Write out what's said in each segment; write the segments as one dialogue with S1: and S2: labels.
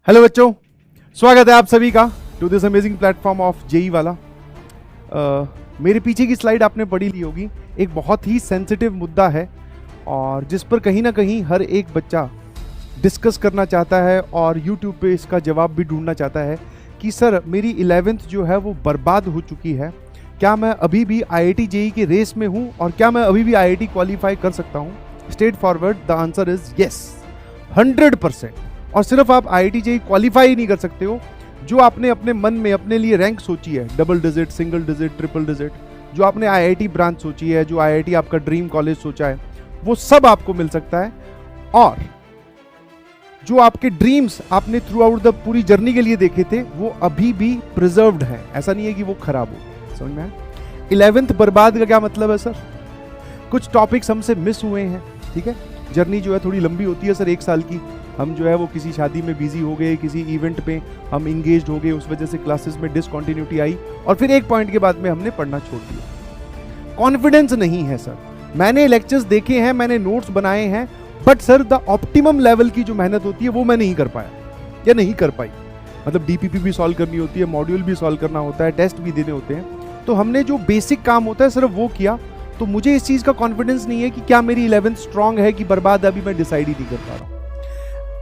S1: Hello बच्चों, स्वागत है आप सभी का to this amazing platform of JEE वाला। मेरे पीछे की स्लाइड आपने पढ़ी ली होगी। एक बहुत ही सेंसिटिव मुद्दा है और जिस पर कहीं ना कहीं हर एक बच्चा डिस्कस करना चाहता है और यूट्यूब पे इसका जवाब भी ढूंढना चाहता है कि सर मेरी 11th जो है वो बर्बाद हो चुकी है, क्या मैं अभी भी आईआईटी जेई के रेस में हूँ और क्या मैं अभी भी आईआईटी क्वालिफाई कर सकता हूँ? Straight forward the answer is yes, 100%। और सिर्फ आप आईआईटी जेई क्वालिफाई नहीं कर सकते हो, जो आपने अपने मन में अपने लिए रैंक सोची है, double digit, single digit, triple digit, जो आपने आईआईटी ब्रांच सोची है, जो आईआईटी आपका ड्रीम कॉलेज सोचा है, वो सब आपको मिल सकता है। और जो आपके ड्रीम्स आपने थ्रू आउट द पूरी जर्नी के लिए देखे थे वो अभी भी प्रिजर्व्ड है, ऐसा नहीं है कि वो खराब हो। समझ में आया? 11th बर्बाद का क्या मतलब है सर? कुछ टॉपिक्स हमसे मिस हुए हैं, ठीक है। जर्नी जो है थोड़ी लंबी होती है सर, 1 साल की। हम जो है वो किसी शादी में बिजी हो गए, किसी इवेंट पे हम इंगेज्ड हो गए, उस वजह से क्लासेस में डिसकंटिन्यूटी आई और फिर एक पॉइंट के बाद में हमने पढ़ना छोड़ दिया। कॉन्फिडेंस नहीं है सर। मैंने लेक्चर्स देखे हैं, मैंने नोट्स बनाए हैं, but sir the optimum level की जो मेहनत होती है वो मैं नहीं कर पाया या नहीं कर पाई। मतलब डीपीपी भी सॉल्व करनी होती है, मॉड्यूल भी सॉल्व करना होता है, टेस्ट भी देने होते हैं, तो हमने जो बेसिक काम होता है सिर्फ वो किया। तो मुझे इस चीज का कॉन्फिडेंस नहीं है कि क्या मेरी 11th स्ट्रांग है कि बर्बाद, अभी मैं डिसाइड ही नहीं कर पा रहा हूं।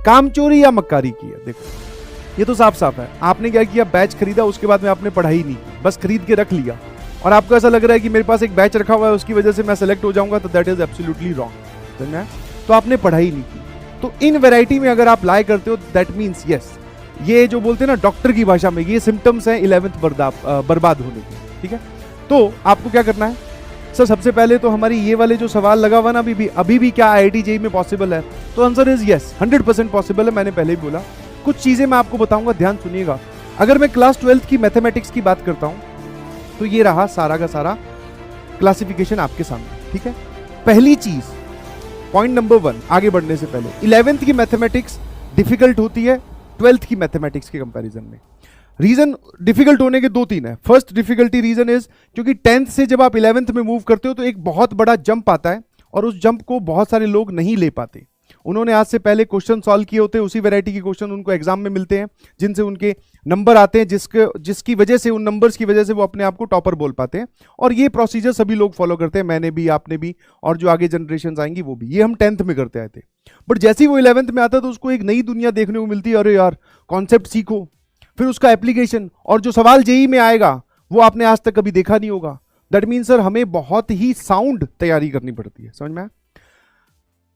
S1: काम चोरी या मक्कारी की है, देखो ये तो साफ साफ है। आपने क्या किया, बैच खरीदा, उसके बाद में आपने पढ़ाई नहीं की, बस खरीद के रख लिया और आपको ऐसा लग रहा है कि मेरे पास एक बैच रखा हुआ है उसकी वजह से मैं सेलेक्ट हो जाऊंगा, तो दैट इज एब्सोल्युटली रॉन्ग। समझ में? तो आपने पढ़ाई नहीं की। तो इन वैरायटी में अगर आप लाई करते हो दैट मीन्स यस, ये जो बोलते हैं ना डॉक्टर की भाषा में, ये सिम्टम्स हैं 11th बर्बाद होने के, ठीक है। तो आपको क्या करना है सर? सबसे पहले तो हमारी ये वाले जो सवाल लगा हुआ ना अभी भी क्या आईआईटी जेई में पॉसिबल है? तो आंसर इज यस, 100% पॉसिबल है। मैंने पहले ही बोला। कुछ चीजें मैं आपको बताऊंगा, ध्यान सुनिएगा। अगर मैं क्लास 12th की मैथमेटिक्स की बात करता हूं तो ये रहा सारा का सारा क्लासिफिकेशन आपके सामने, ठीक है। पहली चीज, पॉइंट नंबर 1, आगे बढ़ने से पहले 11th की मैथमेटिक्स डिफिकल्ट होती है 12th की मैथमेटिक्स के कंपैरिजन में। रीजन डिफिकल्ट होने के 2-3 है। फर्स्ट डिफिकल्टी रीजन इज क्योंकि 10th से जब आप 11th में मूव करते हो तो एक बहुत बड़ा जंप आता है और उस जंप को बहुत सारे लोग नहीं ले पाते। उन्होंने आज से पहले क्वेश्चन सॉल्व किए होते हैं, उसी वैरायटी के क्वेश्चन उनको एग्जाम में मिलते हैं जिनसे उनके नंबर आते हैं, जिसकी वजह से, उन नंबर्स की वजह से वो अपने आप को टॉपर बोल पाते हैं। और ये प्रोसीजर सभी लोग फॉलो करते हैं, मैंने भी, आपने भी, और जो आगे जनरेशन आएंगी वो भी। ये हम 10th में करते आए थे, बट जैसे ही वो 11th में आता है तो उसको एक नई दुनिया देखने को मिलती है। अरे यार, कॉन्सेप्ट सीखो, फिर उसका एप्लीकेशन, और जो सवाल जेई में आएगा वो आपने आज तक कभी देखा नहीं होगा। दैट मीन सर हमें बहुत ही साउंड तैयारी करनी पड़ती है। समझ में आया?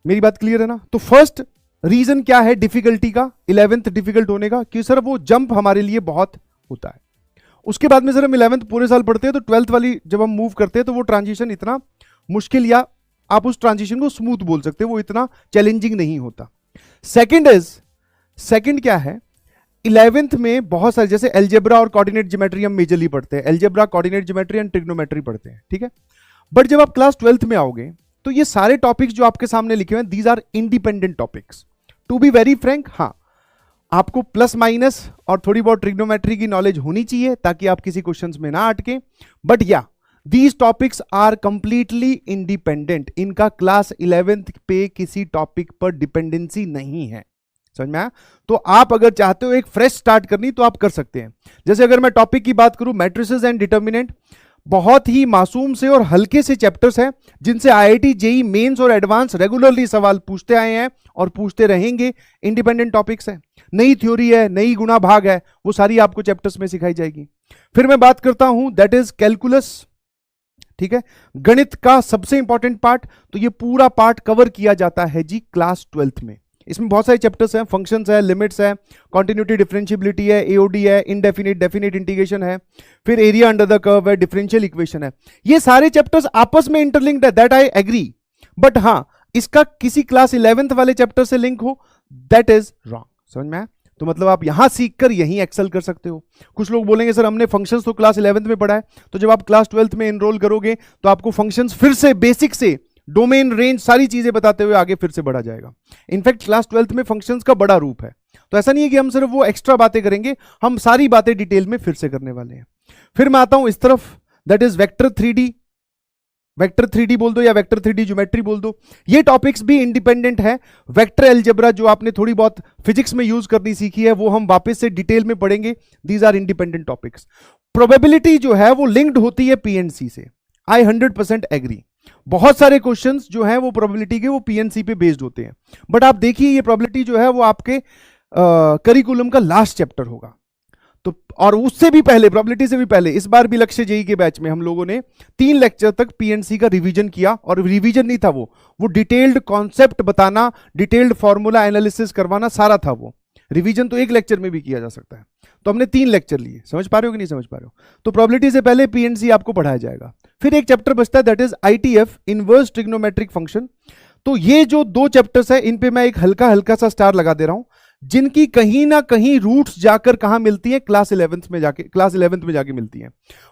S1: मेरी बात क्लियर है ना? तो फर्स्ट रीजन क्या है डिफिकल्टी का, 11th डिफिकल्ट होने का? कि सर वो जंप हमारे लिए बहुत होता है। उसके बाद में सर हम 11th पूरे साल पढ़ते हैं, तो 12th वाली जब हम मूव करते हैं तो वो ट्रांजिशन इतना मुश्किल, या आप उस ट्रांजिशन को स्मूथ बोल सकते हो, वो इतना चैलेंजिंग नहीं होता। सेकंड क्या है, 11th में बहुत सारे, जैसे एल्जेब्रा और कोऑर्डिनेट ज्योमेट्री हम मेजरली पढ़ते हैं, algebra, coordinate geometry and trigonometry पढ़ते हैं, ठीक है। बट जब आप क्लास 12th में आओगे तो ये सारे टॉपिक्स जो आपके सामने लिखे हुए हैं, these are independent topics. To be very frank, हाँ, आपको प्लस माइनस और थोड़ी बहुत ट्रिग्नोमेट्री की नॉलेज होनी चाहिए ताकि आप किसी क्वेश्चंस में ना अटके। बट या these topics are completely independent. इनका क्लास 11th पे किसी टॉपिक पर डिपेंडेंसी नहीं है। समझ में आया? तो आप अगर चाहते हो एक फ्रेश स्टार्ट करनी तो आप कर सकते हैं। जैसे अगर मैं टॉपिक की बात करूं, मैट्रिसेस एंड डिटर्मिनेंट, बहुत ही मासूम से और हल्के से चैप्टर्स हैं जिनसे आईआईटी जेई मेंस और एडवांस रेगुलरली सवाल पूछते आए हैं और पूछते रहेंगे। इंडिपेंडेंट टॉपिक्स हैं, नई थ्योरी है, नई गुणा भाग है, वो सारी आपको चैप्टर्स में सिखाई जाएगी। फिर मैं बात करता हूं दैट इज कैलकुलस, ठीक है, गणित का सबसे इंपॉर्टेंट पार्ट। तो ये पूरा पार्ट कवर किया जाता है जी क्लास 12th में। इसमें बहुत सारे चैप्टर्स हैं, फंक्शंस है, लिमिट्स है, कॉन्टिन्यूटी डिफरेंशियबिलिटी है, एओडी है, इनडेफिनिट डेफिनिट इंटीग्रेशन है, फिर एरिया अंडर द कर्व है, डिफरेंशियल इक्वेशन है। ये सारे चैप्टर्स आपस में इंटरलिंक्ड है, दैट आई एग्री। बट हाँ, इसका किसी क्लास 11th वाले चैप्टर से लिंक हो, दैट इज रॉन्ग। समझ में आया? तो मतलब आप यहां सीखकर यहीं एक्सेल कर सकते हो। कुछ लोग बोलेंगे सर हमने फंक्शंस तो क्लास 11th में पढ़ा है, तो जब आप क्लास 12th में एनरोल करोगे तो आपको फंक्शंस फिर से बेसिक से डोमेन, रेंज, सारी चीजें बताते हुए आगे फिर से बढ़ा जाएगा। इनफैक्ट क्लास 12th में फंक्शंस का बड़ा रूप है। तो ऐसा नहीं है कि हम सिर्फ वो एक्स्ट्रा बातें करेंगे, हम सारी बातें डिटेल में फिर से करने वाले हैं। फिर मैं आता हूं इस तरफ, that is vector 3D। Vector 3D बोल दो या वेक्टर 3D ज्योमेट्री बोल दो, ये टॉपिक्स भी इंडिपेंडेंट है। वेक्टर अलजेब्रा जो आपने थोड़ी बहुत फिजिक्स में यूज करनी सीखी है वो हम वापस से डिटेल में पढ़ेंगे। These are independent topics. Probability जो है वो लिंक्ड होती है पीएनसी से, आई 100% एग्री। बहुत सारे क्वेश्चंस जो हैं वो प्रोबेबिलिटी के वो पीएनसी पे बेस्ड होते हैं, बट आप देखिए ये प्रोबेबिलिटी जो है वो आपके करिकुलम का लास्ट चैप्टर होगा। तो और उससे भी पहले, प्रोबेबिलिटी से भी पहले, इस बार भी लक्ष्य जेई के बैच में हम लोगों ने 3 लेक्चर तक पीएनसी का रिवीजन किया, और रिवीजन नहीं था वो डिटेल्ड कॉन्सेप्ट बताना, डिटेल्ड फॉर्मूला एनालिसिस करवाना, सारा था वो। रिवीजन तो एक लेक्चर में भी किया जा सकता है, तो हमने 3 लेक्चर लिए। समझ पा रहे हो कि नहीं समझ पा रहे हो? तो प्रोबेबिलिटी से पहले पीएनसी आपको पढ़ाया जाएगा। फिर एक चैप्टर बचता है that is ITF, inverse trigonometric function. तो ये जो 2 चैप्टर्स है इन पे मैं एक हल्का हल्का सा स्टार लगा दे रहा हूं, जिनकी कहीं ना कहीं रूट्स जाकर कहां मिलती है, क्लास 11th में जाके मिलती है।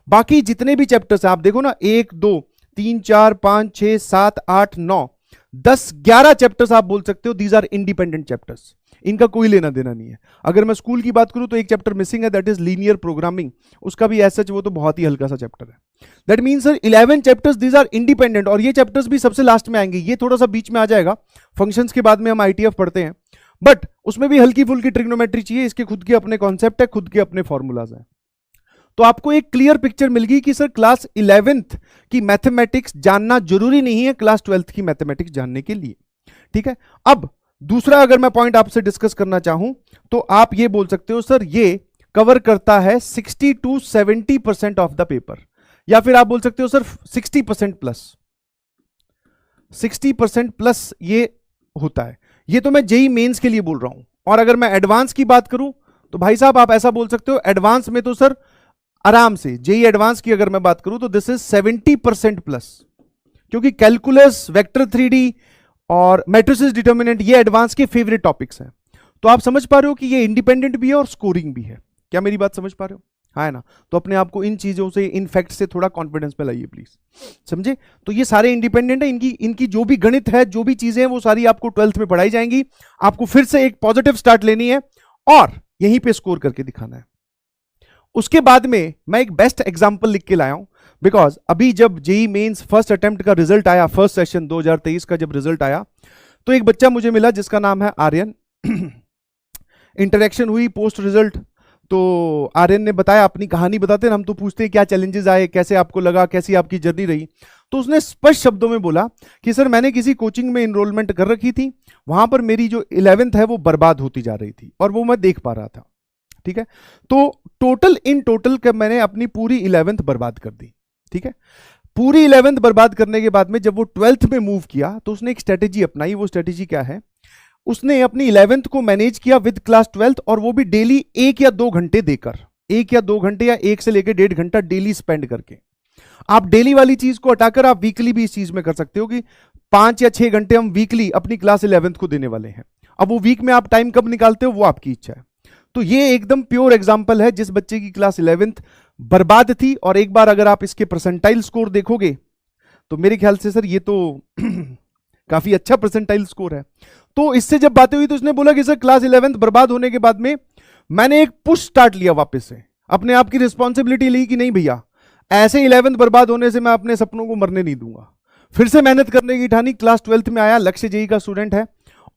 S1: बाकी जितने भी चैप्टर्स आप देखो ना, 1 2 3 4 5 6 7 8 9 10 11 चैप्टर्स आप बोल सकते हो, दीज आर इंडिपेंडेंट चैप्टर्स, इनका कोई लेना देना नहीं है। अगर मैं स्कूल की बात करूं तो एक चैप्टर मिसिंग है, दैट इज लीनियर प्रोग्रामिंग, उसका भी एज सच वो तो बहुत ही हल्का सा चैप्टर है। That means sir 11 chapters these are independent, और ये चैप्टर्स भी सबसे लास्ट में आएंगे, ये थोड़ा सा बीच में आ जाएगा। फंक्शंस के बाद में हम आईटीएफ पढ़ते हैं, बट उसमें भी हल्की फुल्की ट्रिग्नोमेट्री चाहिए, इसके खुद के अपने कॉन्सेप्ट है, खुद के अपने फॉर्मूलाज हैं। तो आपको एक क्लियर पिक्चर मिल गई कि सर क्लास 11th की मैथमेटिक्स जानना जरूरी नहीं है क्लास 12th की मैथमेटिक्स जानने के लिए। ठीक है, अब दूसरा अगर मैं पॉइंट आपसे डिस्कस करना चाहूं तो आप ये बोल सकते हो सर ये कवर करता है 60 to 70% ऑफ द पेपर, या फिर आप बोल सकते हो सर 60% प्लस, 60% प्लस ये होता है। ये तो मैं जेई मेंस के लिए बोल रहा हूं, और अगर मैं एडवांस की बात करूं तो भाई साहब आप ऐसा बोल सकते हो, एडवांस में तो सर आराम से जेई एडवांस की अगर मैं बात करूं तो दिस इज 70% प्लस, क्योंकि कैलकुलस, वेक्टर 3D और मैट्रिसेस डिटर्मिनेंट ये एडवांस के फेवरेट टॉपिक्स हैं। तो आप समझ पा रहे हो कि ये इंडिपेंडेंट भी है और स्कोरिंग भी है। क्या मेरी बात समझ पा रहे हो? हाँ है ना? तो अपने आप को इन चीजों से, इन फैक्ट से थोड़ा कॉन्फिडेंस में लाइए प्लीज, समझे? तो ये सारे इंडिपेंडेंट है, इनकी जो भी गणित है, जो भी चीजें हैं वो सारी आपको 12th में पढ़ाई जाएंगी। आपको फिर से एक पॉजिटिव स्टार्ट लेनी है और यहीं पे स्कोर करके दिखाना है। उसके बाद में मैं एक बेस्ट एग्जांपल लिख के लाया हूं, बिकॉज अभी जब जेई मेंस फर्स्ट अटेम्प्ट का रिजल्ट आया, फर्स्ट सेशन 2023 का जब रिजल्ट आया, तो एक बच्चा मुझे मिला जिसका नाम है आर्यन। इंटरेक्शन हुई पोस्ट रिजल्ट, तो आर्यन ने बताया, अपनी कहानी बताते हैं, हम तो पूछते हैं क्या चैलेंजेस आए, कैसे आपको लगा, कैसी आपकी जर्नी रही। तो उसने स्पष्ट शब्दों में बोला कि सर मैंने किसी कोचिंग में इनरोलमेंट कर रखी थी, वहां पर मेरी जो 11th है वो बर्बाद होती जा रही थी और वो मैं देख पा रहा था। ठीक है, तो इन टोटल मैंने अपनी पूरी 11th बर्बाद कर दी। ठीक है, पूरी 11th बर्बाद करने के बाद में जब वो 12th में मूव किया तो उसने एक स्ट्रेटेजी अपनाई। वो स्ट्रेटेजी क्या है? उसने अपनी 11th को मैनेज किया विद क्लास 12th, और वो भी डेली 1 या 2 घंटे देकर, 1 या 2 घंटे या 1 से लेकर 1.5 घंटा डेली स्पेंड करके। आप डेली वाली चीज को हटाकर आप वीकली भी इस चीज में कर सकते हो कि 5 या 6 घंटे हम वीकली अपनी क्लास 11th को देने वाले हैं। अब वो वीक में आप टाइम कब निकालते हो वो आपकी इच्छा है। तो ये एकदम प्योर एग्जांपल है जिस बच्चे की क्लास 11th बर्बाद थी, और एक बार अगर आप इसके परसेंटाइल स्कोर देखोगे तो मेरे ख्याल से सर ये तो काफी अच्छा परसेंटाइल स्कोर है। तो इससे जब बातें हुई तो उसने बोला कि सर क्लास 11th बर्बाद होने के बाद में मैंने एक पुश स्टार्ट लिया, वापस से अपने आप की रिस्पॉन्सिबिलिटी ली कि नहीं भैया, ऐसे 11th बर्बाद होने से मैं अपने सपनों को मरने नहीं दूंगा। फिर से मेहनत करने की ठानी, क्लास 12th में आया, लक्ष्य जेई का स्टूडेंट है,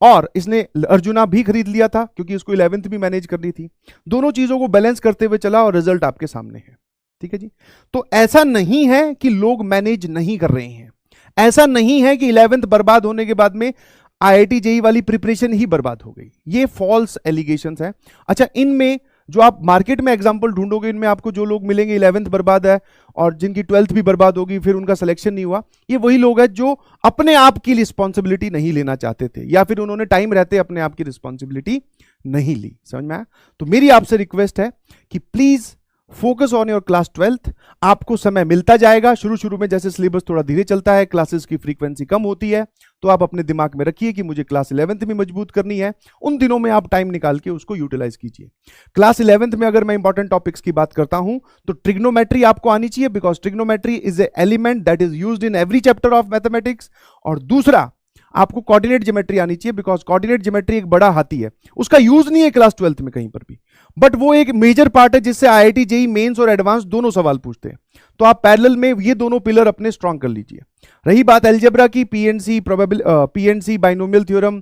S1: और इसने अर्जुना भी खरीद लिया था क्योंकि उसको 11th भी मैनेज करनी थी। दोनों चीजों को बैलेंस करते हुए चला और रिजल्ट आपके सामने है। ठीक है जी, तो ऐसा नहीं है कि लोग मैनेज नहीं कर रहे हैं, ऐसा नहीं है कि 11th बर्बाद होने के बाद में आईआईटी जेई वाली प्रिपरेशन ही बर्बाद हो गई। ये फॉल्स एलिगेशंस है। अच्छा, इनमें जो आप मार्केट में एग्जांपल ढूंढोगे, इनमें आपको जो लोग मिलेंगे 11th बर्बाद है और जिनकी 12th भी बर्बाद होगी, फिर उनका सिलेक्शन नहीं हुआ, ये वही लोग हैं जो अपने आप की रिस्पॉन्सिबिलिटी नहीं लेना चाहते थे, या फिर उन्होंने टाइम रहते अपने आप की रिस्पॉन्सिबिलिटी नहीं ली। समझ में आया? तो मेरी आपसे रिक्वेस्ट है कि please focus on your class 12th। आपको समय मिलता जाएगा, शुरू में जैसे सिलेबस थोड़ा धीरे चलता है, क्लासेस की फ्रीक्वेंसी कम होती है, तो आप अपने दिमाग में रखिए कि मुझे क्लास 11th में मजबूत करनी है। उन दिनों में आप टाइम निकाल के उसको यूटिलाइज कीजिए। क्लास 11th में अगर मैं इंपॉर्टेंट टॉपिक्स की बात करता हूं तो ट्रिग्नोमेट्री आपको आनी चाहिए, because trigonometry is a element that is used in every chapter of mathematics. और दूसरा, आपको कोऑर्डिनेट ज्योमेट्री आनी चाहिए, बिकॉज कोऑर्डिनेट ज्योमेट्री एक बड़ा हाथी है, उसका यूज नहीं है क्लास 12th में कहीं पर भी, बट वो एक मेजर पार्ट है जिससे आईआईटी जेई मेंस और एडवांस दोनों सवाल पूछते हैं। तो आप पैरेलल में ये दोनों पिलर अपने स्ट्रांग कर लीजिए। रही बात अलजेब्रा की, PNC, binomial theorem,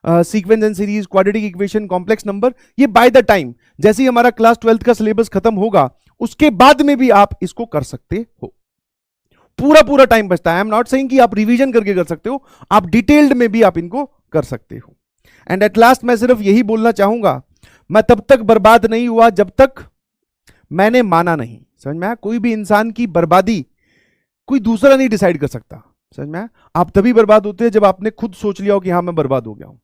S1: sequence and series, quadratic equation, complex number, ये बाय द टाइम जैसे ही हमारा क्लास 12th का सिलेबस खत्म होगा उसके बाद में भी आप इसको कर सकते हो। पूरा टाइम बचता है। आई एम नॉट सेइंग कि आप रिवीजन करके कर सकते हो, आप डिटेल्ड में भी आप इनको कर सकते हो। एंड एट लास्ट मैं सिर्फ यही बोलना चाहूंगा, मैं तब तक बर्बाद नहीं हुआ जब तक मैंने माना नहीं। समझ में आया? कोई भी इंसान की बर्बादी कोई दूसरा नहीं डिसाइड कर सकता। समझ में आया? आप तभी बर्बाद होते हैं जब आपने खुद सोच लिया हो कि हाँ मैं बर्बाद हो गया हूं,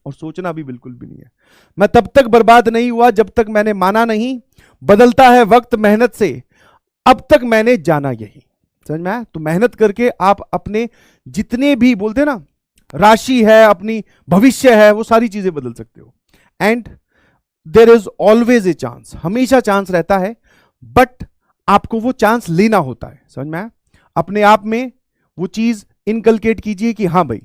S1: और सोचना भी बिल्कुल भी नहीं है। मैं तब तक बर्बाद नहीं हुआ जब तक मैंने माना नहीं, बदलता है वक्त मेहनत से, अब तक मैंने जाना यही। समझ में आया? तो मेहनत करके आप अपने जितने भी बोलते ना राशि है, अपनी भविष्य है, वो सारी चीजें बदल सकते हो। And there is always a chance, हमेशा चांस रहता है, बट आपको वो चांस लेना होता है। समझ में आया? अपने आप में वो चीज इनकलकेट कीजिए कि हाँ भाई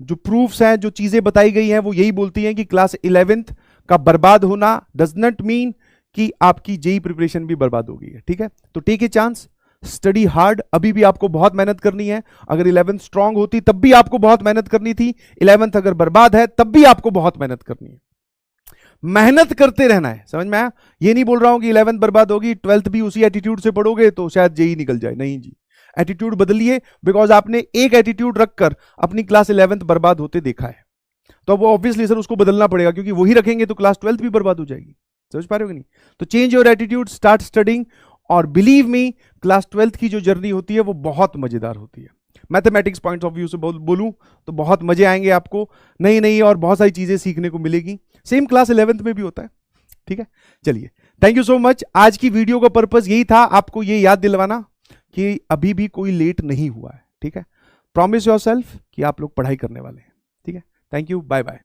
S1: जो प्रूफ्स हैं, जो चीजें बताई गई हैं वो यही बोलती हैं कि क्लास 11th का बर्बाद होना डज नॉट मीन कि आपकी जेई प्रिपरेशन भी बर्बाद हो गई है। ठीक है? तो take a chance, study hard. अभी भी आपको बहुत मेहनत करनी है। अगर 11th स्ट्रांग होती तब भी आपको बहुत मेहनत करनी थी, 11th अगर बर्बाद है तब भी आपको बहुत मेहनत करनी है। मेहनत करते रहना है। समझ में आया? ये नहीं बोल रहा हूं कि 11th बर्बाद होगी, 12th भी उसी एटीट्यूड से पढ़ोगे तो शायद जेई निकल जाए। नहीं जी, एटीट्यूड बदलिए, बिकॉज आपने एक एटीट्यूड रखकर अपनी क्लास 11th बर्बाद होते देखा है। तो अब ऑब्वियसली सर उसको बदलना पड़ेगा, क्योंकि वही रखेंगे तो क्लास 12th भी बर्बाद हो जाएगी। समझ पा रहे हो कि नहीं? तो change your attitude, start studying, और बिलीव मी क्लास 12th की जो जर्नी होती है वो बहुत मजेदार होती है। मैथमेटिक्स पॉइंट्स ऑफ व्यू से बोलूं तो बहुत मजे आएंगे आपको, नई नई और बहुत सारी चीजें सीखने को मिलेगी। सेम क्लास 11th में भी होता है। ठीक है? चलिए, थैंक यू सो मच। आज की वीडियो का पर्पस यही था, आपको ये याद दिलवाना कि अभी भी कोई लेट नहीं हुआ है। ठीक है? प्रॉमिस योरसेल्फ कि आप लोग पढ़ाई करने वाले हैं। ठीक है? Thank you, bye bye.